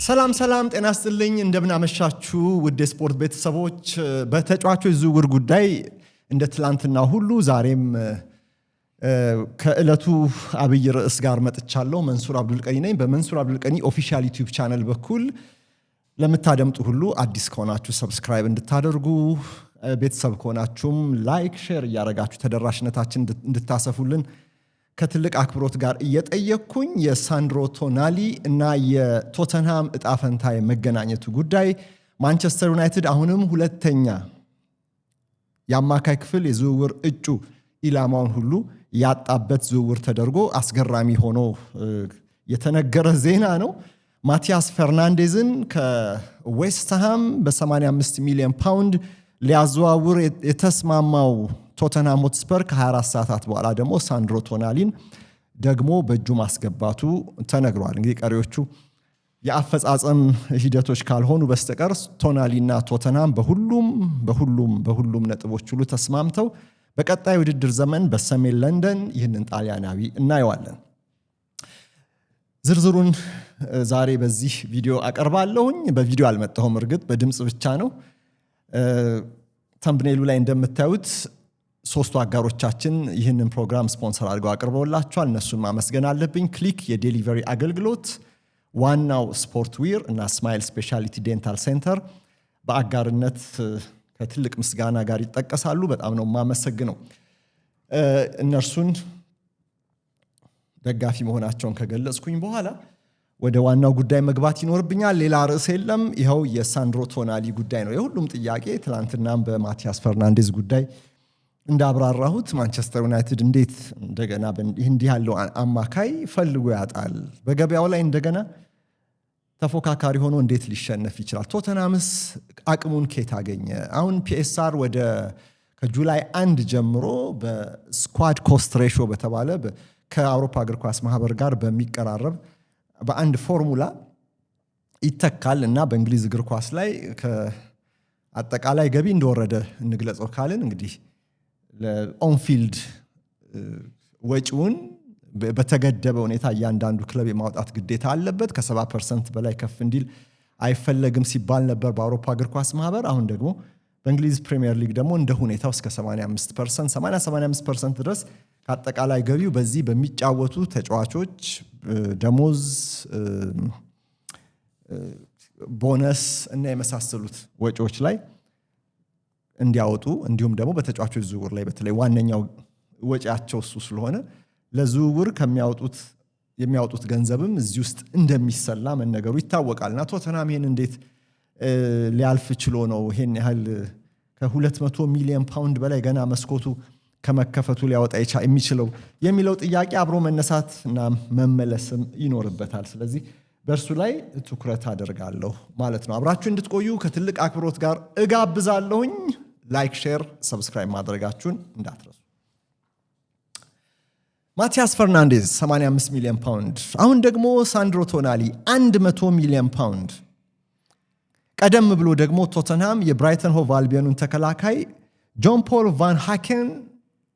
ሰላም ጤና ይስጥልኝ እንደምን አመሻችሁ ውድ ስፖርት ቤተሰቦች በተጫዋቾች ዝውውር ጉዳይ እንደ ትላንትና ሁሉ ዛሬም ከእለቱ አብይ ርዕስ ጋር መጥቻለሁ መንሱር አብዱል ቀኒ ነኝ በመንሱር አብዱል ቀኒ ኦፊሻል ዩቲዩብ ቻናል በኩል ለምታደምጡ ሁሉ አዲስ ከሆናችሁ ሰብስክራይብ እንድታደርጉ ቤተሰብ ከሆናችሁም ላይክ ሼር ያረጋችሁ ተደራሽነታችን እንድታሰፉልን ከትልቅ አክብሮት ጋር እየጠየቅኩኝ የሳንድሮ ቶናሊ እና የቶተንሃም እጣፈንታ የመገናኘቱ ጉዳይ ማንቸስተር ዩናይትድ አሁንም ሁለተኛ የአማካይ ክፍል የዝውውር እጩ ኢላማውን ሁሉ ያጣበት ዝውውር ተደርጎ አስገራሚ ሆኖ የተነገረ ዜና ነው። ማቲያስ ፈርናንዴዝን ከዌስትሃም በ85 ሚሊዮን ፓውንድ ሊያዘዋውር የተስማማው ቶተንሃም ሆትስፐር ከ24 ሰዓታት በኋላ ደግሞ ሳንድሮ ቶናሊን ደግሞ በእጁ ማስገባቱ ተነግሯል። እንግዲህ ቀሪዎቹ የአፈጻጸም ሂደቶች ካልሆኑ በስተቀር ቶናሊና ቶተንሃም በሁሉም ነጥቦች ሁሉ ተስማምተው በቀጣይ ውድድር ዘመን በሰሜን ለንደን ይህንን ጣሊያናዊ እናየዋለን። ዝርዝሩን ዛሬ በዚህ ቪዲዮ አቀርባለሁኝ። በቪዲዮ አልመጣሁም፣ እርግጥ በድምጽ ብቻ ነው። ተምብኔሉ ላይ እንደምታዩት ሶስቱ አጋሮቻችን ይህንን ፕሮግራም ስፖንሰር አድርገው አቅርበውላችኋል። እነሱን ማመስገን አለብኝ። ክሊክ የዴሊቨሪ አገልግሎት፣ ዋናው ስፖርት ዊር እና ስማይል ስፔሻሊቲ ዴንታል ሴንተር በአጋርነት ከትልቅ ምስጋና ጋር ይጠቀሳሉ። በጣም ነው የማመሰግነው። እነርሱን ደጋፊ መሆናቸውን ከገለጽኩኝ በኋላ ወደ ዋናው ጉዳይ መግባት ይኖርብኛል። ሌላ ርዕስ የለም። ይኸው የሳንድሮ ቶናሊ ጉዳይ ነው የሁሉም ጥያቄ። ትላንትናም በማቲያስ ፈርናንዴዝ ጉዳይ እንዳብራራሁት ማንቸስተር ዩናይትድ እንዴት እንደገና እንዲህ ያለው አማካይ ፈልጎ ያጣል? በገበያው ላይ እንደገና ተፎካካሪ ሆኖ እንዴት ሊሸነፍ ይችላል? ቶተንሃምስ አቅሙን ከየት አገኘ? አሁን ፒኤስአር ከጁላይ 1 ጀምሮ በስኳድ ኮስት ሬሾ በተባለ ከአውሮፓ እግር ኳስ ማህበር ጋር በሚቀራረብ በአንድ ፎርሙላ ይተካል እና በእንግሊዝ እግር ኳስ ላይ ከአጠቃላይ ገቢ እንደወረደ እንግለጸው ካልን እንግዲህ ለኦንፊልድ ወጪውን በተገደበ ሁኔታ እያንዳንዱ ክለብ የማውጣት ግዴታ አለበት። ከ70% በላይ ከፍ እንዲል አይፈለግም ሲባል ነበር በአውሮፓ እግር ኳስ ማህበር። አሁን ደግሞ በእንግሊዝ ፕሪሚየር ሊግ ደግሞ እንደ ሁኔታው እስከ 85% ድረስ ከአጠቃላይ ገቢው በዚህ በሚጫወቱ ተጫዋቾች ደሞዝ፣ ቦነስ እና የመሳሰሉት ወጪዎች ላይ እንዲያወጡ እንዲሁም ደግሞ በተጫዋቾች ዝውውር ላይ በተለይ ዋነኛው ወጪያቸው እሱ ስለሆነ ለዝውውር የሚያወጡት ገንዘብም እዚህ ውስጥ እንደሚሰላ መነገሩ ይታወቃልና ቶተንሃም ይሄን እንዴት ሊያልፍ ችሎ ነው ይሄን ያህል ከ200 ሚሊዮን ፓውንድ በላይ ገና መስኮቱ ከመከፈቱ ሊያወጣ የሚችለው የሚለው ጥያቄ አብሮ መነሳት እና መመለስም ይኖርበታል። ስለዚህ በእርሱ ላይ ትኩረት አደርጋለሁ ማለት ነው። አብራችሁ እንድትቆዩ ከትልቅ አክብሮት ጋር እጋብዛለሁኝ። ላይክ ሼር ሰብስክራይብ ማድረጋችሁን እንዳትረሱ። ማቲያስ ፈርናንዴዝ 85 ሚሊዮን ፓውንድ፣ አሁን ደግሞ ሳንድሮ ቶናሊ 100 ሚሊዮን ፓውንድ። ቀደም ብሎ ደግሞ ቶተንሃም የብራይተን ሆቭ አልቢዮኑን ተከላካይ ጆን ፖል ቫን ሃኬን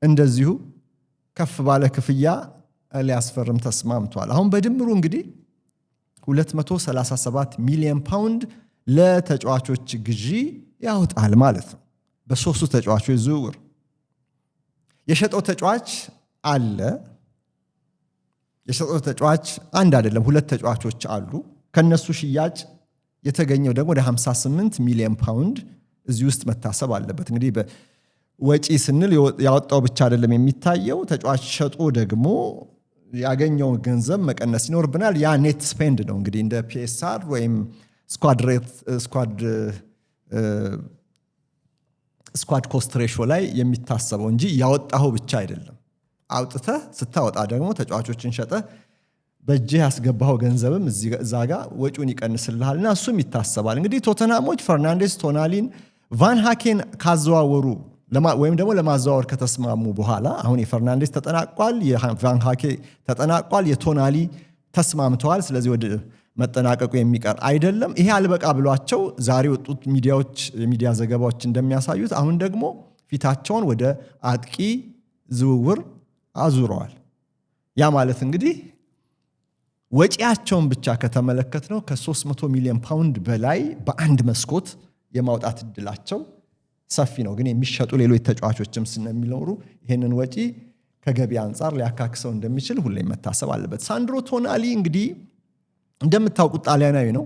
እንደዚሁ ከፍ ባለ ክፍያ ሊያስፈርም ተስማምቷል። አሁን በድምሩ እንግዲህ 237 ሚሊዮን ፓውንድ ለተጫዋቾች ግዢ ያወጣል ማለት ነው። በሶስቱ ተጫዋቾች ዝውውር የሸጠው ተጫዋች አለ። የሸጠው ተጫዋች አንድ አይደለም፣ ሁለት ተጫዋቾች አሉ። ከነሱ ሽያጭ የተገኘው ደግሞ ወደ 58 ሚሊዮን ፓውንድ እዚህ ውስጥ መታሰብ አለበት። እንግዲህ ወጪ ስንል ያወጣው ብቻ አይደለም የሚታየው፣ ተጫዋች ሸጦ ደግሞ ያገኘው ገንዘብ መቀነስ ይኖርብናል። ያ ኔት ስፔንድ ነው እንግዲህ እንደ ፒኤስአር ወይም ስኳድ ኮስት ሬሾ ላይ የሚታሰበው እንጂ ያወጣው ብቻ አይደለም። አውጥተህ ስታወጣ ደግሞ ተጫዋቾችን ሸጠህ በእጅህ ያስገባው ገንዘብም እዛ ጋር ወጪውን ይቀንስልሃልና እሱም ይታሰባል። እንግዲህ ቶተንሃሞች ፈርናንዴዝ ቶናሊን ቫን ሃኬን ካዘዋወሩ ወይም ደግሞ ለማዘዋወር ከተስማሙ በኋላ አሁን የፈርናንዴዝ ተጠናቋል፣ የቫን ሃኬ ተጠናቋል፣ የቶናሊ ተስማምተዋል። ስለዚህ ወደ መጠናቀቁ የሚቀር አይደለም። ይሄ አልበቃ ብሏቸው ዛሬ ወጡት የሚዲያ ዘገባዎች እንደሚያሳዩት አሁን ደግሞ ፊታቸውን ወደ አጥቂ ዝውውር አዙረዋል። ያ ማለት እንግዲህ ወጪያቸውን ብቻ ከተመለከትነው ከ300 ሚሊዮን ፓውንድ በላይ በአንድ መስኮት የማውጣት እድላቸው ሰፊ ነው። ግን የሚሸጡ ሌሎች ተጫዋቾችም ስለሚኖሩ ይሄንን ወጪ ከገቢ አንፃር ሊያካክሰው እንደሚችል ሁሌም መታሰብ አለበት። ሳንድሮ ቶናሊ እንግዲህ እንደምታውቁት ጣሊያናዊ ነው።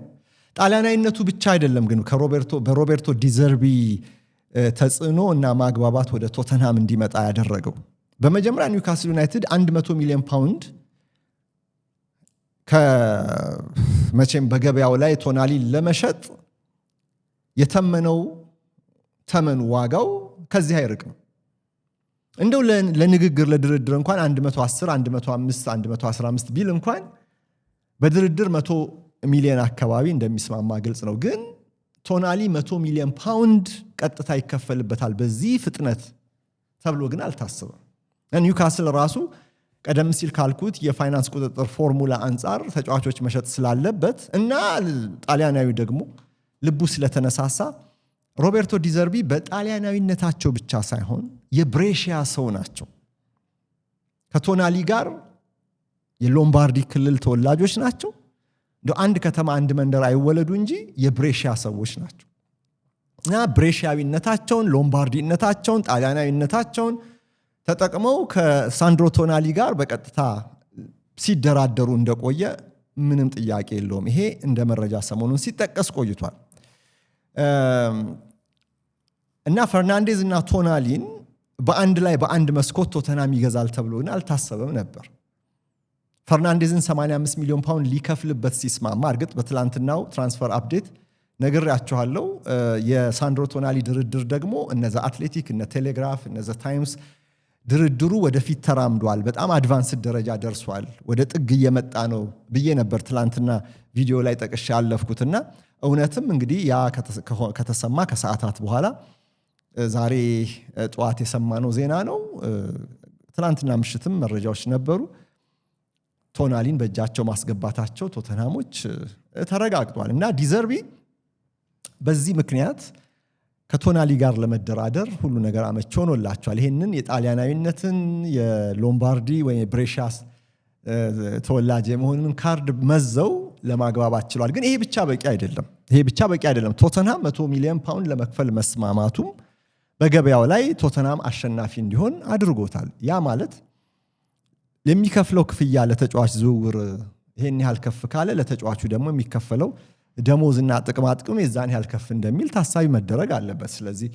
ጣሊያናዊነቱ ብቻ አይደለም ግን በሮቤርቶ ዲዘርቢ ተጽዕኖ እና ማግባባት ወደ ቶተንሃም እንዲመጣ ያደረገው በመጀመሪያ ኒውካስል ዩናይትድ 100 ሚሊዮን ፓውንድ ከመቼም በገበያው ላይ ቶናሊ ለመሸጥ የተመነው ተመኑ ዋጋው ከዚህ አይርቅም። እንደው ለንግግር ለድርድር እንኳን 110 105 115 ቢል እንኳን በድርድር 100 ሚሊዮን አካባቢ እንደሚስማማ ግልጽ ነው። ግን ቶናሊ 100 ሚሊዮን ፓውንድ ቀጥታ ይከፈልበታል በዚህ ፍጥነት ተብሎ ግን አልታሰበም። ኒውካስል ራሱ ቀደም ሲል ካልኩት የፋይናንስ ቁጥጥር ፎርሙላ አንፃር ተጫዋቾች መሸጥ ስላለበት እና ጣሊያናዊ ደግሞ ልቡ ስለተነሳሳ ሮቤርቶ ዲዘርቢ በጣሊያናዊነታቸው ብቻ ሳይሆን የብሬሺያ ሰው ናቸው። ከቶናሊ ጋር የሎምባርዲ ክልል ተወላጆች ናቸው። አንድ ከተማ አንድ መንደር አይወለዱ እንጂ የብሬሺያ ሰዎች ናቸው እና ብሬሺያዊነታቸውን፣ ሎምባርዲነታቸውን፣ ጣሊያናዊነታቸውን ተጠቅመው ከሳንድሮ ቶናሊ ጋር በቀጥታ ሲደራደሩ እንደቆየ ምንም ጥያቄ የለውም። ይሄ እንደ መረጃ ሰሞኑን ሲጠቀስ ቆይቷል እና ፈርናንዴዝ እና ቶናሊን በአንድ ላይ በአንድ መስኮት ቶተንሃም ይገዛል ተብሎ ግን አልታሰበም ነበር። ፈርናንዴዝን 85 ሚሊዮን ፓውንድ ሊከፍልበት ሲስማማ እርግጥ በትላንትናው ትራንስፈር አፕዴት ነግሬያችኋለሁ። የሳንድሮ ቶናሊ ድርድር ደግሞ እነዛ አትሌቲክ፣ እነ ቴሌግራፍ፣ እነዛ ታይምስ ድርድሩ ወደፊት ተራምዷል። በጣም አድቫንስድ ደረጃ ደርሷል። ወደ ጥግ እየመጣ ነው ብዬ ነበር ትላንትና ቪዲዮ ላይ ጠቅሼ ያለፍኩትና እውነትም እንግዲህ ያ ከተሰማ ከሰዓታት በኋላ ዛሬ ጠዋት የሰማነው ዜና ነው። ትላንትና ምሽትም መረጃዎች ነበሩ። ቶናሊን በእጃቸው ማስገባታቸው ቶተንሃሞች ተረጋግጧል እና ዲዘርቢ በዚህ ምክንያት ከቶናሊ ጋር ለመደራደር ሁሉ ነገር አመቺ ሆኖላቸዋል። ይሄንን የጣሊያናዊነትን የሎምባርዲ ወይ ብሬሺያስ ተወላጅ የመሆኑን ካርድ መዘው ለማግባባት ችሏል። ግን ይሄ ብቻ በቂ አይደለም። ቶተንሃም 100 ሚሊዮን ፓውንድ ለመክፈል መስማማቱም በገበያው ላይ ቶተንሃም አሸናፊ እንዲሆን አድርጎታል። ያ ማለት የሚከፍለው ክፍያ ለተጫዋች ዝውውር ይሄን ያህል ከፍ ካለ ለተጫዋቹ ደግሞ የሚከፈለው ደሞዝና ጥቅማ ጥቅም የዛን ያህል ከፍ እንደሚል ታሳቢ መደረግ አለበት። ስለዚህ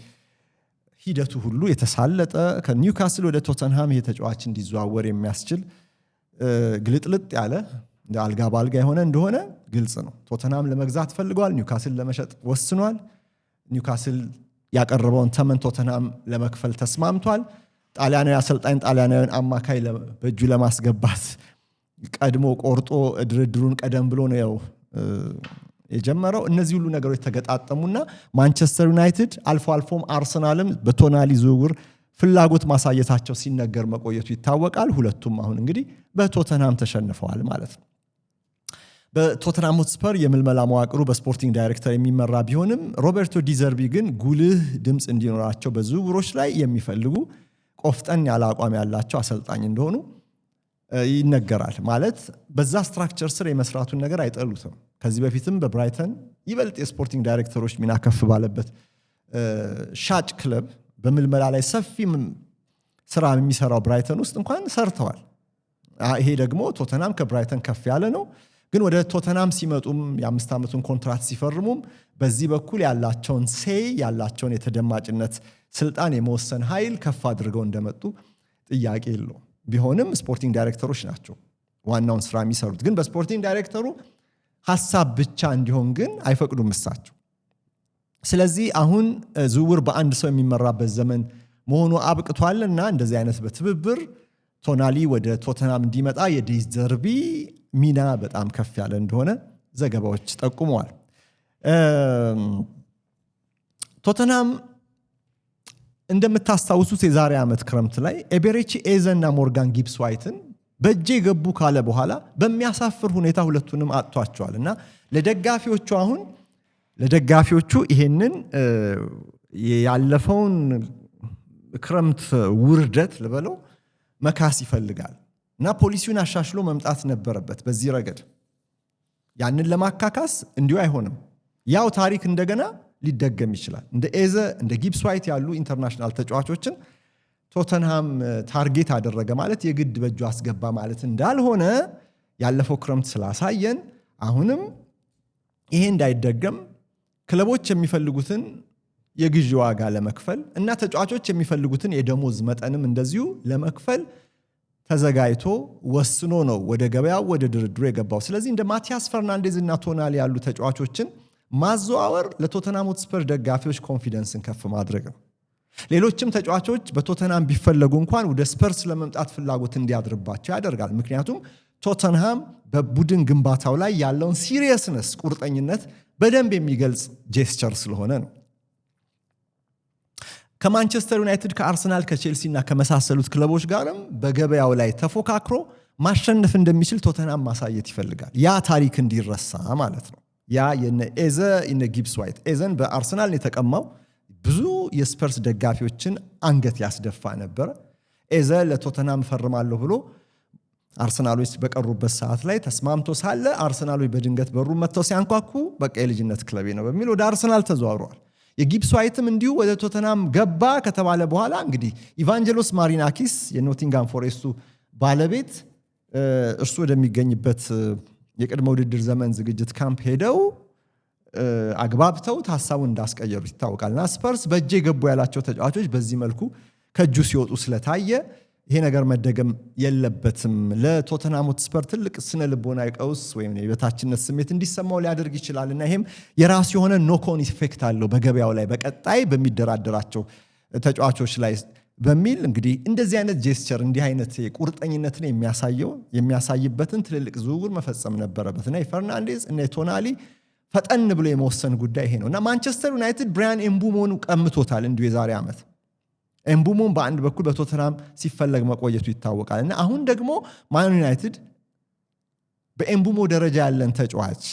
ሂደቱ ሁሉ የተሳለጠ ከኒውካስል ወደ ቶተንሃም የተጫዋች እንዲዘዋወር የሚያስችል ግልጥልጥ ያለ አልጋ ባልጋ የሆነ እንደሆነ ግልጽ ነው። ቶተንሃም ለመግዛት ፈልጓል፣ ኒውካስል ለመሸጥ ወስኗል። ኒውካስል ያቀረበውን ተመን ቶተንሃም ለመክፈል ተስማምቷል። ጣሊያናዊ አሰልጣኝ ጣሊያናዊን አማካይ በእጁ ለማስገባት ቀድሞ ቆርጦ ድርድሩን ቀደም ብሎ ነው የጀመረው። እነዚህ ሁሉ ነገሮች ተገጣጠሙና ማንቸስተር ዩናይትድ አልፎ አልፎም አርሰናልም በቶናሊ ዝውውር ፍላጎት ማሳየታቸው ሲነገር መቆየቱ ይታወቃል። ሁለቱም አሁን እንግዲህ በቶተንሃም ተሸንፈዋል ማለት ነው። በቶተንሃም ሆትስፐር የምልመላ መዋቅሩ በስፖርቲንግ ዳይሬክተር የሚመራ ቢሆንም ሮቤርቶ ዲዘርቢ ግን ጉልህ ድምፅ እንዲኖራቸው በዝውውሮች ላይ የሚፈልጉ ቆፍጠን ያለ አቋም ያላቸው አሰልጣኝ እንደሆኑ ይነገራል። ማለት በዛ ስትራክቸር ስር የመስራቱን ነገር አይጠሉትም። ከዚህ በፊትም በብራይተን ይበልጥ የስፖርቲንግ ዳይሬክተሮች ሚና ከፍ ባለበት ሻጭ ክለብ በምልመላ ላይ ሰፊ ስራ የሚሰራው ብራይተን ውስጥ እንኳን ሰርተዋል። ይሄ ደግሞ ቶተንሃም ከብራይተን ከፍ ያለ ነው። ግን ወደ ቶተንሃም ሲመጡም የ5 ዓመቱን ኮንትራክት ሲፈርሙም በዚህ በኩል ያላቸውን ያላቸውን የተደማጭነት ስልጣን የመወሰን ኃይል ከፍ አድርገው እንደመጡ ጥያቄ የለው። ቢሆንም ስፖርቲንግ ዳይሬክተሮች ናቸው ዋናውን ስራ የሚሰሩት። ግን በስፖርቲንግ ዳይሬክተሩ ሐሳብ ብቻ እንዲሆን ግን አይፈቅዱም እሳቸው። ስለዚህ አሁን ዝውውር በአንድ ሰው የሚመራበት ዘመን መሆኑ አብቅቷልና እንደዚህ አይነት በትብብር ቶናሊ ወደ ቶተንሃም እንዲመጣ የዲዘርቢ ሚና በጣም ከፍ ያለ እንደሆነ ዘገባዎች ጠቁመዋል። ቶተንሃም እንደምታስታውሱት የዛሬ ዓመት ክረምት ላይ ኤቤሬቺ ኤዘና ሞርጋን ጊብስ ዋይትን በእጄ ገቡ ካለ በኋላ በሚያሳፍር ሁኔታ ሁለቱንም አጥቷቸዋል እና ለደጋፊዎቹ ይሄንን ያለፈውን ክረምት ውርደት ልበለው መካስ ይፈልጋል እና ፖሊሲውን አሻሽሎ መምጣት ነበረበት በዚህ ረገድ ያንን ለማካካስ እንዲሁ አይሆንም። ያው ታሪክ እንደገና ሊደገም ይችላል። እንደ ኤዘ እንደ ጊብስ ዋይት ያሉ ኢንተርናሽናል ተጫዋቾችን ቶተንሃም ታርጌት አደረገ ማለት የግድ በእጁ አስገባ ማለት እንዳልሆነ ያለፈው ክረምት ስላሳየን አሁንም ይሄ እንዳይደገም ክለቦች የሚፈልጉትን የግዢ ዋጋ ለመክፈል እና ተጫዋቾች የሚፈልጉትን የደሞዝ መጠንም እንደዚሁ ለመክፈል ተዘጋጅቶ ወስኖ ነው ወደ ገበያው ወደ ድርድሩ የገባው። ስለዚህ እንደ ማቲያስ ፈርናንዴዝ እና ቶናሊ ያሉ ተጫዋቾችን ማዘዋወር ለቶተንሃም ሆትስፐር ደጋፊዎች ኮንፊደንስን ከፍ ማድረግ ነው። ሌሎችም ተጫዋቾች በቶተንሃም ቢፈለጉ እንኳን ወደ ስፐርስ ለመምጣት ፍላጎት እንዲያድርባቸው ያደርጋል። ምክንያቱም ቶተንሃም በቡድን ግንባታው ላይ ያለውን ሲሪየስነስ ቁርጠኝነት በደንብ የሚገልጽ ጄስቸር ስለሆነ ነው። ከማንቸስተር ዩናይትድ፣ ከአርሰናል፣ ከቼልሲ እና ከመሳሰሉት ክለቦች ጋርም በገበያው ላይ ተፎካክሮ ማሸነፍ እንደሚችል ቶተንሃም ማሳየት ይፈልጋል። ያ ታሪክ እንዲረሳ ማለት ነው። ያ የነ ኤዘ የነ ጊብስ ዋይት ኤዘን በአርሰናል የተቀማው ብዙ የስፐርስ ደጋፊዎችን አንገት ያስደፋ ነበር። ኤዘ ለቶተንሃም ፈርማለሁ ብሎ አርሰናሎች በቀሩበት ሰዓት ላይ ተስማምቶ ሳለ አርሰናሎች በድንገት በሩ መጥተው ሲያንኳኩ በቃ የልጅነት ክለቤ ነው በሚል ወደ አርሰናል ተዘዋውረዋል። የጊብስ ዋይትም እንዲሁ ወደ ቶተንሃም ገባ ከተባለ በኋላ እንግዲህ ኢቫንጀሎስ ማሪናኪስ የኖቲንጋም ፎሬስቱ ባለቤት እርሱ ወደሚገኝበት የቅድመ ውድድር ዘመን ዝግጅት ካምፕ ሄደው አግባብተው ሐሳቡን እንዳስቀየሩ ይታወቃልና ስፐርስ በእጄ ገቡ ያላቸው ተጫዋቾች በዚህ መልኩ ከእጁ ሲወጡ ስለታየ ይሄ ነገር መደገም የለበትም። ለቶተንሃም ሆትስፐር ትልቅ ስነ ልቦናዊ ቀውስ ወይም የበታችነት ስሜት እንዲሰማው ሊያደርግ ይችላልና ይሄም የራሱ የሆነ ኖኮን ኢፌክት አለው በገበያው ላይ በቀጣይ በሚደራደራቸው ተጫዋቾች ላይ በሚል እንግዲህ እንደዚህ አይነት ጄስቸር እንዲህ አይነት ቁርጠኝነትን የሚያሳይበትን ትልልቅ ዝውውር መፈጸም ነበረበት እና የፈርናንዴዝ እና የቶናሊ ፈጠን ብሎ የመወሰን ጉዳይ ይሄ ነው እና ማንቸስተር ዩናይትድ ብራያን ኤምቡሞን ቀምቶታል። እንዲሁ የዛሬ ዓመት ኤምቡሞን በአንድ በኩል በቶተንሃም ሲፈለግ መቆየቱ ይታወቃል እና አሁን ደግሞ ማን ዩናይትድ በኤምቡሞ ደረጃ ያለን ተጫዋች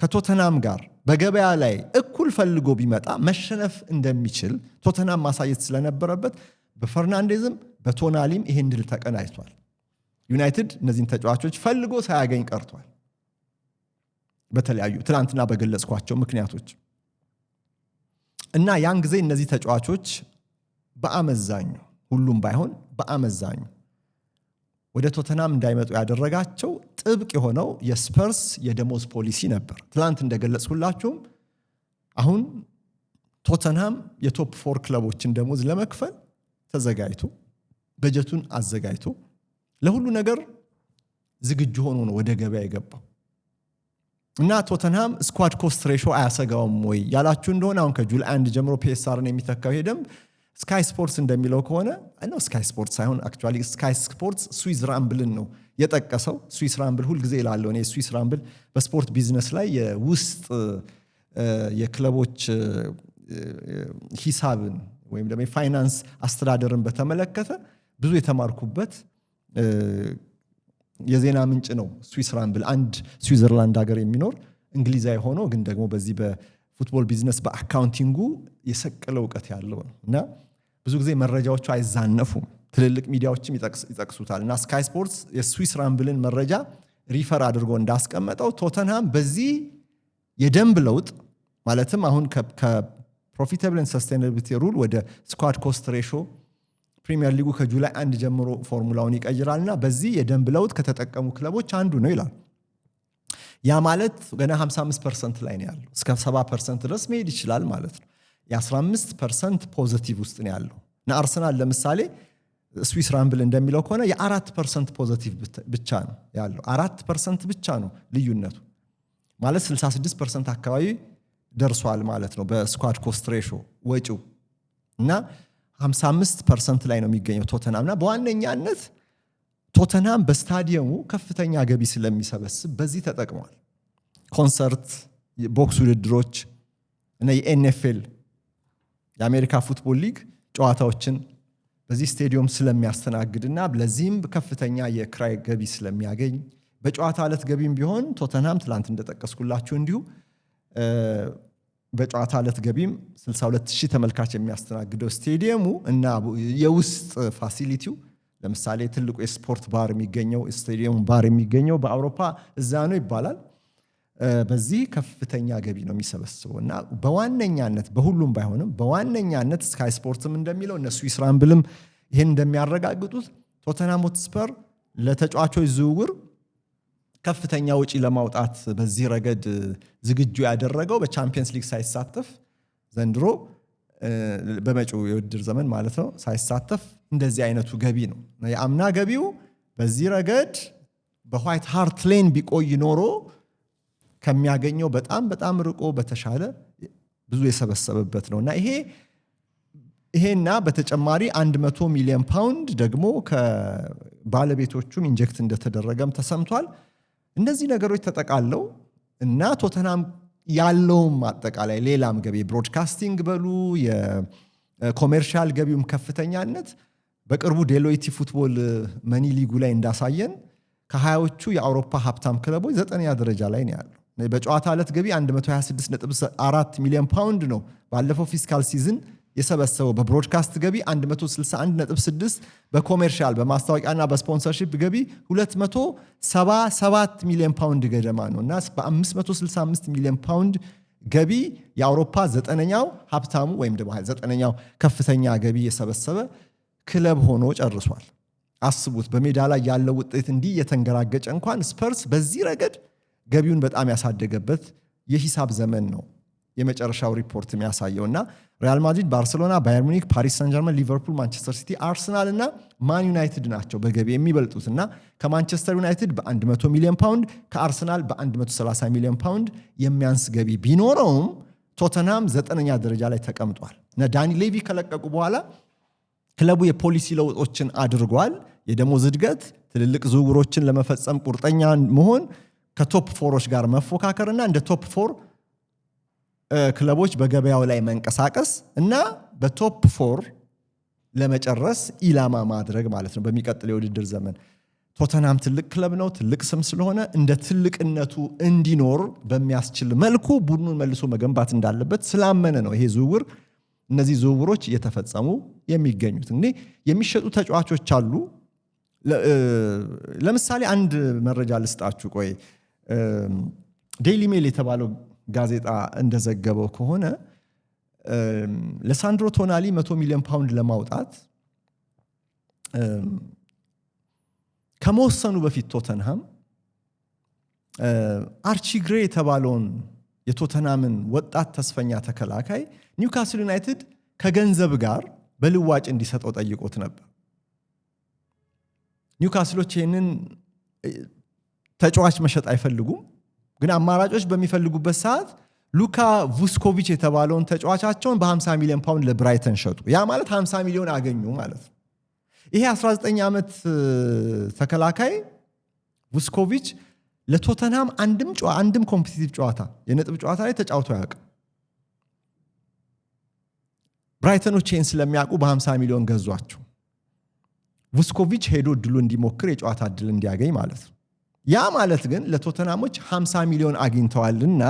ከቶተንሃም ጋር በገበያ ላይ እኩል ፈልጎ ቢመጣ መሸነፍ እንደሚችል ቶተንሃም ማሳየት ስለነበረበት በፈርናንዴዝም በቶናሊም ይሄን ድል ተቀናጅቷል። ዩናይትድ እነዚህን ተጫዋቾች ፈልጎ ሳያገኝ ቀርቷል በተለያዩ ትናንትና በገለጽኳቸው ምክንያቶች እና ያን ጊዜ እነዚህ ተጫዋቾች በአመዛኙ ሁሉም ባይሆን በአመዛኙ ወደ ቶተንሃም እንዳይመጡ ያደረጋቸው ጥብቅ የሆነው የስፐርስ የደሞዝ ፖሊሲ ነበር። ትናንት እንደገለጽኩላችሁም አሁን ቶተንሃም የቶፕ 4 ክለቦችን ደሞዝ ለመክፈል ተዘጋጅቶ በጀቱን አዘጋጅቶ ለሁሉ ነገር ዝግጁ ሆኖ ነው ወደ ገበያ የገባው እና ቶተንሃም ስኳድ ኮስት ሬሾ አያሰጋውም ወይ ያላችሁ እንደሆነ አሁን ከጁላይ 1 ጀምሮ ፒኤስአርን የሚተካው ሄደም ስካይ ስፖርትስ እንደሚለው ከሆነ ነው ስካይ ስፖርትስ ሳይሆን አክቹአሊ ስካይ ስፖርትስ ስዊዝ ራምብልን ነው የጠቀሰው። ስዊዝ ራምብል ሁልጊዜ እላለሁ እኔ ስዊዝ ራምብል በስፖርት ቢዝነስ ላይ የውስጥ የክለቦች ሂሳብን ወይም ደግሞ የፋይናንስ አስተዳደርን በተመለከተ ብዙ የተማርኩበት የዜና ምንጭ ነው። ስዊዝ ራምብል አንድ ስዊዘርላንድ ሀገር የሚኖር እንግሊዛዊ ሆኖ ግን ደግሞ በዚህ በፉትቦል ቢዝነስ በአካውንቲንጉ የሰቀለ እውቀት ያለው ነው እና ብዙ ጊዜ መረጃዎቹ አይዛነፉም። ትልልቅ ሚዲያዎችም ይጠቅሱታል እና ስካይ ስፖርትስ የስዊስ ራምብልን መረጃ ሪፈር አድርጎ እንዳስቀመጠው ቶተንሃም በዚህ የደንብ ለውጥ ማለትም አሁን ከፕሮፊታብል ኤንድ ሰስቴናቢሊቲ ሩል ወደ ስኳድ ኮስት ሬሾ ፕሪሚየር ሊጉ ከጁላይ 1 ጀምሮ ፎርሙላውን ይቀይራልና በዚህ የደንብ ለውጥ ከተጠቀሙ ክለቦች አንዱ ነው ይላል። ያ ማለት ገና 55% ላይ ነው ያለው። እስከ 70% ድረስ መሄድ ይችላል ማለት ነው። የ15% ፖዚቲቭ ውስጥ ነው ያለው እና አርሰናል ለምሳሌ ስዊስ ራምብል እንደሚለው ከሆነ የ4% ፖዚቲቭ ብቻ ነው ያለው። 4% ብቻ ነው ልዩነቱ ማለት 66% አካባቢ ደርሷል ማለት ነው በስኳድ ኮስት ሬሾ ወጪው እና 55% ላይ ነው የሚገኘው ቶተንሃም እና በዋነኛነት ቶተንሃም በስታዲየሙ ከፍተኛ ገቢ ስለሚሰበስብ በዚህ ተጠቅሟል። ኮንሰርት፣ ቦክስ ውድድሮች እና የኤንኤፍኤል የአሜሪካ ፉትቦል ሊግ ጨዋታዎችን በዚህ ስቴዲየም ስለሚያስተናግድና ለዚህም ከፍተኛ የክራይ ገቢ ስለሚያገኝ በጨዋታ ዕለት ገቢም ቢሆን ቶተንሃም ትላንት እንደጠቀስኩላችሁ እንዲሁ በጨዋታ ዕለት ገቢም 62000 ተመልካች የሚያስተናግደው ስቴዲየሙ እና የውስጥ ፋሲሊቲው ለምሳሌ ትልቁ የስፖርት ባር የሚገኘው ስቴዲየም ባር የሚገኘው በአውሮፓ እዛ ነው ይባላል። በዚህ ከፍተኛ ገቢ ነው የሚሰበስበው እና በዋነኛነት በሁሉም ባይሆንም በዋነኛነት ስካይ ስፖርትም እንደሚለው እነሱ ይስራምብልም ይሄን እንደሚያረጋግጡት ቶተንሃም ሆትስፐር ለተጫዋቾች ዝውውር ከፍተኛ ወጪ ለማውጣት በዚህ ረገድ ዝግጁ ያደረገው በቻምፒየንስ ሊግ ሳይሳተፍ ዘንድሮ በመጪው የውድድር ዘመን ማለት ነው ሳይሳተፍ እንደዚህ አይነቱ ገቢ ነው። የአምና ገቢው በዚህ ረገድ በዋይት ሃርት ሌን ቢቆይ ኖሮ ከሚያገኘው በጣም ርቆ በተሻለ ብዙ የሰበሰበበት ነውና ይሄና በተጨማሪ 100 ሚሊዮን ፓውንድ ደግሞ ከባለቤቶቹም ኢንጀክት እንደተደረገም ተሰምቷል። እነዚህ ነገሮች ተጠቃለው እና ቶተንሃም ያለውም አጠቃላይ ሌላም ገቢ ብሮድካስቲንግ በሉ የኮሜርሻል ገቢውም ከፍተኛነት በቅርቡ ዴሎይቲ ፉትቦል መኒ ሊጉ ላይ እንዳሳየን ከ20ዎቹ የአውሮፓ ሀብታም ክለቦች 9ኛ ደረጃ ላይ ነው ያለው። በጨዋታ ዕለት ገቢ 126.4 ሚሊዮን ፓውንድ ነው ባለፈው ፊስካል ሲዝን የሰበሰበው። በብሮድካስት ገቢ 161.6፣ በኮሜርሻል በማስታወቂያና በስፖንሰርሺፕ ገቢ 277 ሚሊዮን ፓውንድ ገደማ ነው እና በ565 ሚሊዮን ፓውንድ ገቢ የአውሮፓ 9ኛው ሀብታሙ ወይም ደግሞ 9ኛው ከፍተኛ ገቢ የሰበሰበ ክለብ ሆኖ ጨርሷል። አስቡት በሜዳ ላይ ያለው ውጤት እንዲህ የተንገራገጨ እንኳን ስፐርስ በዚህ ረገድ ገቢውን በጣም ያሳደገበት የሂሳብ ዘመን ነው የመጨረሻው ሪፖርት የሚያሳየውና ሪያል ማድሪድ፣ ባርሴሎና፣ ባየር ሙኒክ፣ ፓሪስ ሳን ጀርመን፣ ሊቨርፑል፣ ማንቸስተር ሲቲ፣ አርሰናል እና ማን ዩናይትድ ናቸው በገቢ የሚበልጡትና ከማንቸስተር ዩናይትድ በ100 ሚሊዮን ፓውንድ ከአርሰናል በ130 ሚሊዮን ፓውንድ የሚያንስ ገቢ ቢኖረውም ቶተንሃም 9ኛ ደረጃ ላይ ተቀምጧል። እና ዳኒ ሌቪ ከለቀቁ በኋላ ክለቡ የፖሊሲ ለውጦችን አድርጓል። የደሞዝ እድገት፣ ትልልቅ ዝውውሮችን ለመፈጸም ቁርጠኛ መሆን፣ ከቶፕ ፎሮች ጋር መፎካከርና እንደ ቶፕ ፎር ክለቦች በገበያው ላይ መንቀሳቀስ እና በቶፕ ፎር ለመጨረስ ኢላማ ማድረግ ማለት ነው በሚቀጥለው የውድድር ዘመን። ቶተንሃም ትልቅ ክለብ ነው። ትልቅ ስም ስለሆነ እንደ ትልቅነቱ እንዲኖር በሚያስችል መልኩ ቡድኑን መልሶ መገንባት እንዳለበት ስላመነ ነው ይሄ ዝውውር እነዚህ ዝውውሮች እየተፈጸሙ የሚገኙት። እንግዲህ የሚሸጡ ተጫዋቾች አሉ። ለምሳሌ አንድ መረጃ ልስጣችሁ። ቆይ ዴይሊ ሜል የተባለው ጋዜጣ እንደዘገበው ከሆነ ለሳንድሮ ቶናሊ 100 ሚሊዮን ፓውንድ ለማውጣት ከመወሰኑ በፊት ቶተንሃም አርቺ ግሬ የተባለውን የቶተንሃምን ወጣት ተስፈኛ ተከላካይ ኒውካስል ዩናይትድ ከገንዘብ ጋር በልዋጭ እንዲሰጠው ጠይቆት ነበር። ኒውካስሎች ይህንን ተጫዋች መሸጥ አይፈልጉም፣ ግን አማራጮች በሚፈልጉበት ሰዓት ሉካ ቩስኮቪች የተባለውን ተጫዋቻቸውን በ50 ሚሊዮን ፓውንድ ለብራይተን ሸጡ። ያ ማለት 50 ሚሊዮን አገኙ ማለት ነው። ይሄ 19 ዓመት ተከላካይ ቩስኮቪች ለቶተንሃም አንድም ኮምፒቲቲቭ ጨዋታ የነጥብ ጨዋታ ላይ ተጫውቶ አያውቅም። ብራይተኖች ይህን ስለሚያውቁ በ50 ሚሊዮን ገዟቸው። ቩስኮቪች ሄዶ ድሉ እንዲሞክር የጨዋታ ድል እንዲያገኝ ማለት ነው። ያ ማለት ግን ለቶተንሃሞች 50 ሚሊዮን አግኝተዋልና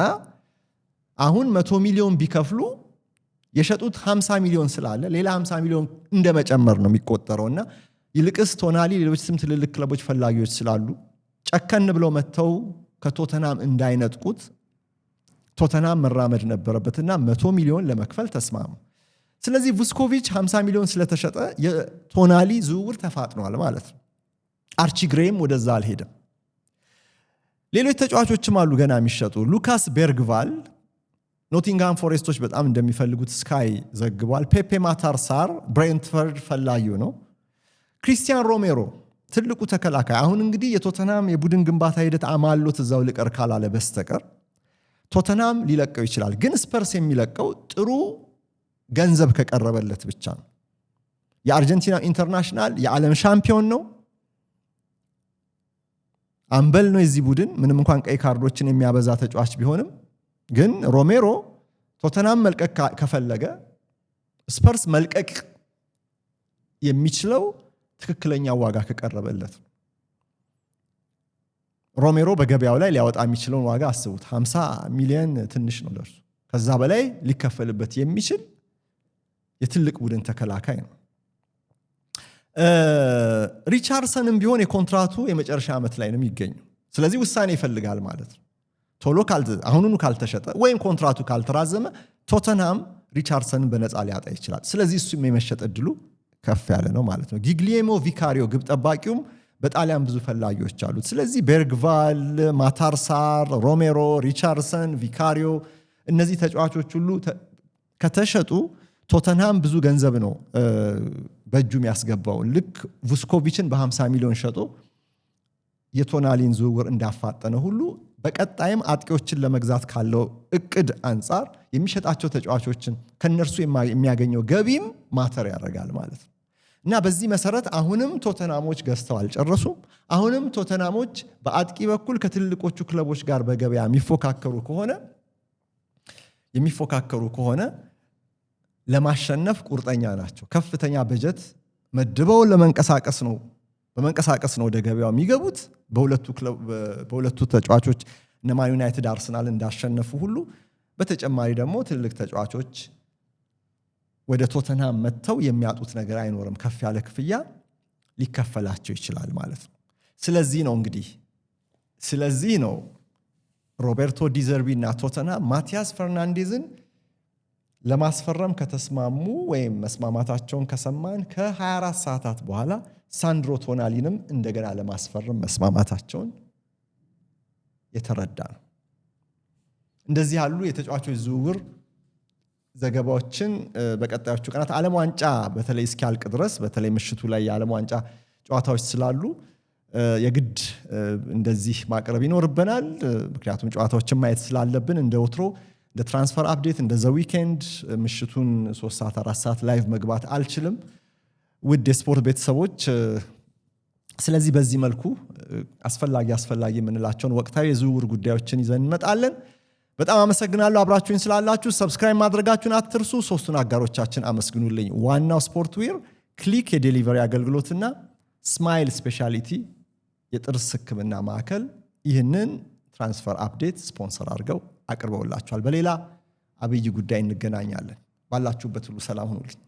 አሁን 100 ሚሊዮን ቢከፍሉ የሸጡት 50 ሚሊዮን ስላለ ሌላ 50 ሚሊዮን እንደመጨመር ነው የሚቆጠረውና ይልቅስ ቶናሊ ሌሎችም ትልልቅ ክለቦች ፈላጊዎች ስላሉ ጨከን ብለው መተው ከቶተንሃም እንዳይነጥቁት ቶተንሃም መራመድ ነበረበትና 100 ሚሊዮን ለመክፈል ተስማሙ። ስለዚህ ቩስኮቪች 50 ሚሊዮን ስለተሸጠ የቶናሊ ዝውውር ተፋጥኗል ማለት ነው። አርቺ ግሬም ወደዛ አልሄደም። ሌሎች ተጫዋቾችም አሉ ገና የሚሸጡ። ሉካስ ቤርግቫል ኖቲንግሃም ፎሬስቶች በጣም እንደሚፈልጉት ስካይ ዘግቧል። ፔፔ ማታርሳር ብሬንትፈርድ ፈላጊው ነው። ክሪስቲያን ሮሜሮ ትልቁ ተከላካይ አሁን እንግዲህ የቶተንሃም የቡድን ግንባታ ሂደት አማሎት እዛው ልቀር ካላለ በስተቀር ቶተንሃም ሊለቀው ይችላል። ግን ስፐርስ የሚለቀው ጥሩ ገንዘብ ከቀረበለት ብቻ ነው። የአርጀንቲና ኢንተርናሽናል የዓለም ሻምፒዮን ነው። አምበል ነው የዚህ ቡድን። ምንም እንኳን ቀይ ካርዶችን የሚያበዛ ተጫዋች ቢሆንም ግን ሮሜሮ ቶተንሃም መልቀቅ ከፈለገ ስፐርስ መልቀቅ የሚችለው ትክክለኛ ዋጋ ከቀረበለት። ሮሜሮ በገበያው ላይ ሊያወጣ የሚችለውን ዋጋ አስቡት። 50 ሚሊዮን ትንሽ ነው ለእርሱ። ከዛ በላይ ሊከፈልበት የሚችል የትልቅ ቡድን ተከላካይ ነው። ሪቻርድሰንም ቢሆን የኮንትራቱ የመጨረሻ ዓመት ላይ ነው የሚገኘው። ስለዚህ ውሳኔ ይፈልጋል ማለት ነው። ቶሎ አሁኑኑ ካልተሸጠ ወይም ኮንትራቱ ካልተራዘመ ቶተንሃም ሪቻርድሰንን በነፃ ሊያጣ ይችላል። ስለዚህ እሱም የመሸጥ እድሉ ከፍ ያለ ነው ማለት ነው። ጊግሊየሞ ቪካሪዮ ግብ ጠባቂውም በጣሊያን ብዙ ፈላጊዎች አሉት። ስለዚህ ቤርግቫል፣ ማታርሳር፣ ሮሜሮ፣ ሪቻርድሰን፣ ቪካሪዮ እነዚህ ተጫዋቾች ሁሉ ከተሸጡ ቶተንሃም ብዙ ገንዘብ ነው በእጁ የሚያስገባው። ልክ ቩስኮቪችን በ50 ሚሊዮን ሸጦ የቶናሊን ዝውውር እንዳፋጠነ ሁሉ በቀጣይም አጥቂዎችን ለመግዛት ካለው እቅድ አንጻር የሚሸጣቸው ተጫዋቾችን ከነርሱ የሚያገኘው ገቢም ማተር ያደርጋል ማለት ነው። እና በዚህ መሰረት አሁንም ቶተናሞች ገዝተው አልጨረሱም። አሁንም ቶተናሞች በአጥቂ በኩል ከትልቆቹ ክለቦች ጋር በገበያ የሚፎካከሩ ከሆነ ለማሸነፍ ቁርጠኛ ናቸው። ከፍተኛ በጀት መድበው በመንቀሳቀስ ነው ወደ ገበያው የሚገቡት። በሁለቱ ተጫዋቾች እነ ማን ዩናይትድ፣ አርሰናል እንዳሸነፉ ሁሉ በተጨማሪ ደግሞ ትልቅ ተጫዋቾች ወደ ቶተንሃም መጥተው የሚያጡት ነገር አይኖርም። ከፍ ያለ ክፍያ ሊከፈላቸው ይችላል ማለት ነው። ስለዚህ ነው ሮቤርቶ ዲዘርቢ እና ቶተንሃም ማቲያስ ፈርናንዴዝን ለማስፈረም ከተስማሙ ወይም መስማማታቸውን ከሰማን ከ24 ሰዓታት በኋላ ሳንድሮ ቶናሊንም እንደገና ለማስፈረም መስማማታቸውን የተረዳ ነው። እንደዚህ ያሉ የተጫዋቾች ዝውውር ዘገባዎችን በቀጣዮቹ ቀናት ዓለም ዋንጫ በተለይ እስኪያልቅ ድረስ በተለይ ምሽቱ ላይ የዓለም ዋንጫ ጨዋታዎች ስላሉ የግድ እንደዚህ ማቅረብ ይኖርብናል። ምክንያቱም ጨዋታዎችን ማየት ስላለብን እንደ ወትሮ እንደ ትራንስፈር አፕዴት እንደ ዘ ዊኬንድ ምሽቱን 3 ሰዓት 4 ሰዓት ላይቭ መግባት አልችልም ውድ የስፖርት ቤተሰቦች። ስለዚህ በዚህ መልኩ አስፈላጊ የምንላቸውን ወቅታዊ የዝውውር ጉዳዮችን ይዘን እንመጣለን። በጣም አመሰግናለሁ አብራችሁኝ ስላላችሁ። ሰብስክራይብ ማድረጋችሁን አትርሱ። ሶስቱን አጋሮቻችን አመስግኑልኝ። ዋናው ስፖርትዌር፣ ክሊክ የዴሊቨሪ አገልግሎትና ስማይል ስፔሻሊቲ የጥርስ ሕክምና ማዕከል ይህንን ትራንስፈር አፕዴት ስፖንሰር አድርገው አቅርበውላችኋል። በሌላ አብይ ጉዳይ እንገናኛለን። ባላችሁበት ሁሉ ሰላም ሁኑልኝ።